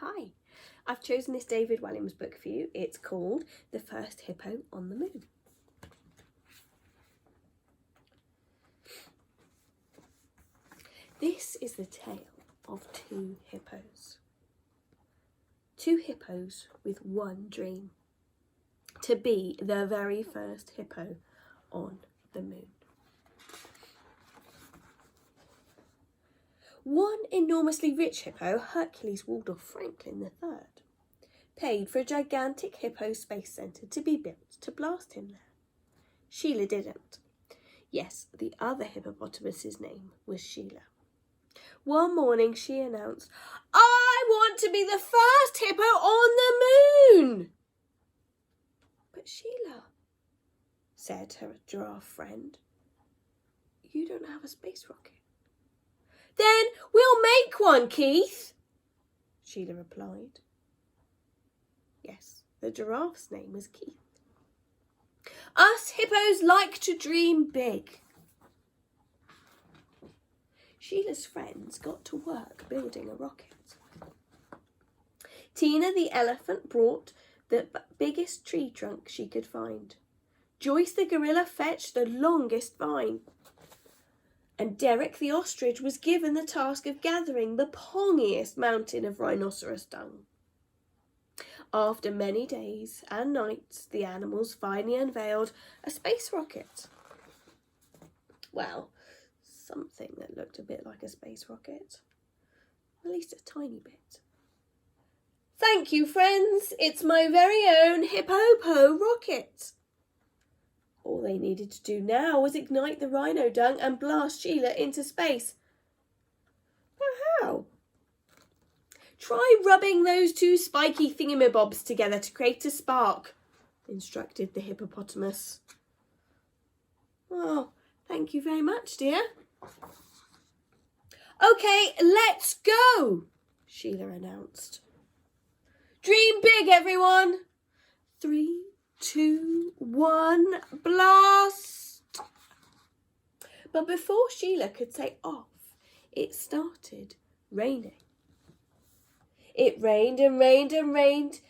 Hi, I've chosen this David Walliams book for you. It's called The First Hippo on the Moon. This is the tale of two hippos. Two hippos with one dream: to be the very first hippo on the moon. One enormously rich hippo, Hercules Waldorf Franklin III, paid for a gigantic hippo space centre to be built to blast him there. Sheila didn't. Yes, the other hippopotamus's name was Sheila. One morning she announced, "I want to be the first hippo on the moon." "But Sheila," said her giraffe friend, "you don't have a space rocket." "Then we'll make one, Keith," Sheila replied. Yes, the giraffe's name was Keith. "Us hippos like to dream big." Sheila's friends got to work building a rocket. Tina the elephant brought the biggest tree trunk she could find. Joyce the gorilla fetched the longest vine. And Derek the ostrich was given the task of gathering the pongiest mountain of rhinoceros dung. After many days and nights, the animals finally unveiled a space rocket. Well, something that looked a bit like a space rocket. At least a tiny bit. "Thank you, friends. It's my very own Hippo rocket." All they needed to do now was ignite the rhino dung and blast Sheila into space. But how? "Try rubbing those two spiky thingamabobs together to create a spark," instructed the hippopotamus. "Oh, thank you very much, dear." "Okay, let's go," Sheila announced. "Dream big, everyone. 3, 2, 1, blast!" But before Sheila could say off, it started raining. It rained and rained and rained.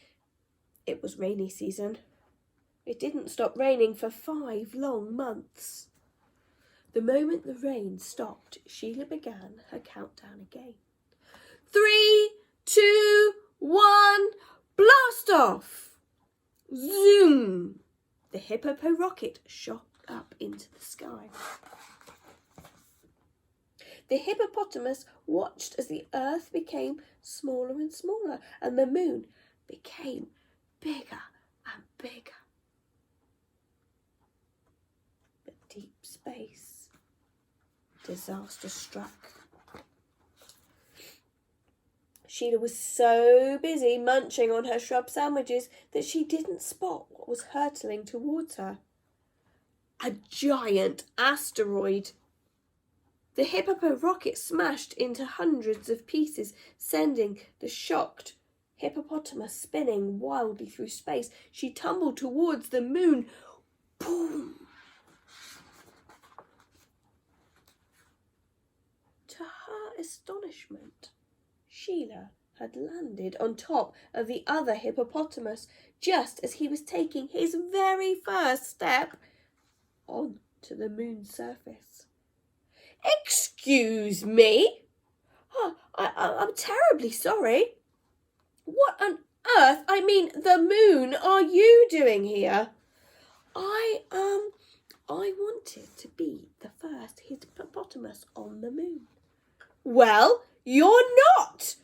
It was rainy season. It didn't stop raining for 5 long months. The moment the rain stopped, Sheila began her countdown again. 3, 2, 1, blast off! Zoom! The Hippo rocket shot up into the sky. The hippopotamus watched as the earth became smaller and smaller, and the moon became bigger and bigger. But deep space, disaster struck. Sheila was so busy munching on her shrub sandwiches that she didn't spot what was hurtling towards her. A giant asteroid. The Hippo rocket smashed into hundreds of pieces, sending the shocked hippopotamus spinning wildly through space. She tumbled towards the moon. Boom! To her astonishment, Sheila had landed on top of the other hippopotamus just as he was taking his very first step onto the moon's surface. "Excuse me? I'm terribly sorry. What on earth, I mean the moon, are you doing here?" I wanted to be the first hippopotamus on the moon." "Well, you're not.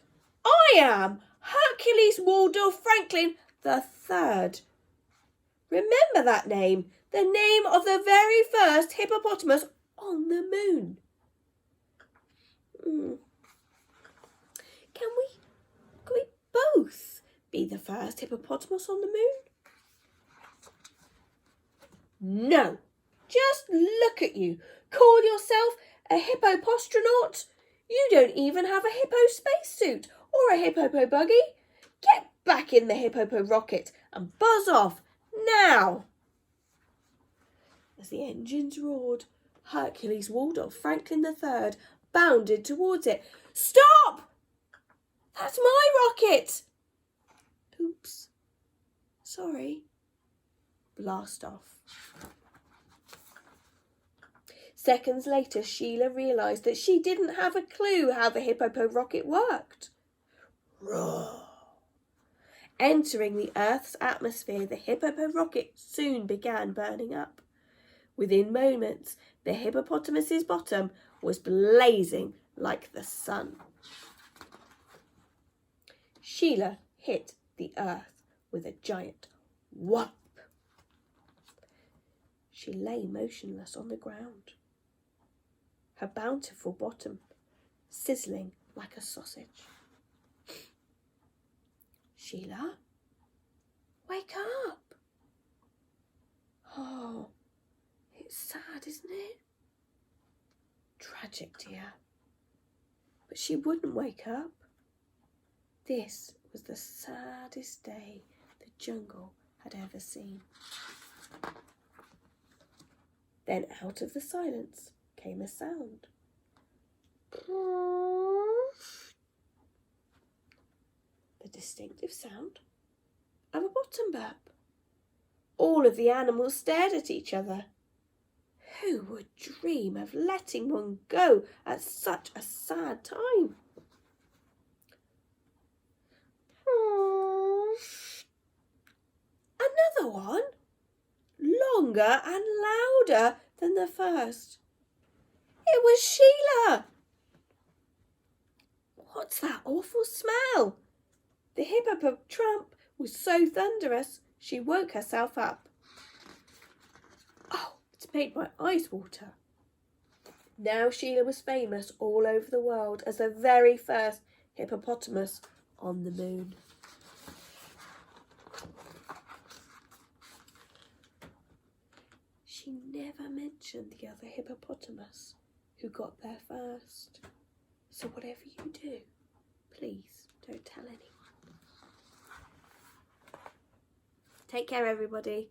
I am Hercules Waldorf Franklin III. Remember that name, the name of the very first hippopotamus on the moon." Can we both be the first hippopotamus on the moon?" "No. Just look at you. Call yourself a hippopostronauts? You don't even have a hippo spacesuit or a hippo buggy. Get back in the hippo rocket and buzz off now." As the engines roared, Hercules Waldorf Franklin III bounded towards it. "Stop!" That's my rocket! Oops. Sorry. Blast off. Seconds later, Sheila realised that she didn't have a clue how the Hippo rocket worked. Roar! Entering the Earth's atmosphere, the Hippo rocket soon began burning up. Within moments, the hippopotamus's bottom was blazing like the sun. Sheila hit the Earth with a giant whomp. She lay motionless on the ground, her bountiful bottom sizzling like a sausage. Sheila, wake up. Oh, it's sad, isn't it? Tragic, dear. But she wouldn't wake up. This was the saddest day the jungle had ever seen. Then out of the silence came a sound. The distinctive sound of a bottom burp. All of the animals stared at each other. Who would dream of letting one go at such a sad time? Another one, longer and louder than the first. It was Sheila. What's that awful smell? The hippo tramp was so thunderous she woke herself up. Oh, it's made my eyes water. Now Sheila was famous all over the world as the very first hippopotamus on the moon. She never mentioned the other hippopotamus who got there first. So whatever you do, please don't tell anyone. Take care, everybody.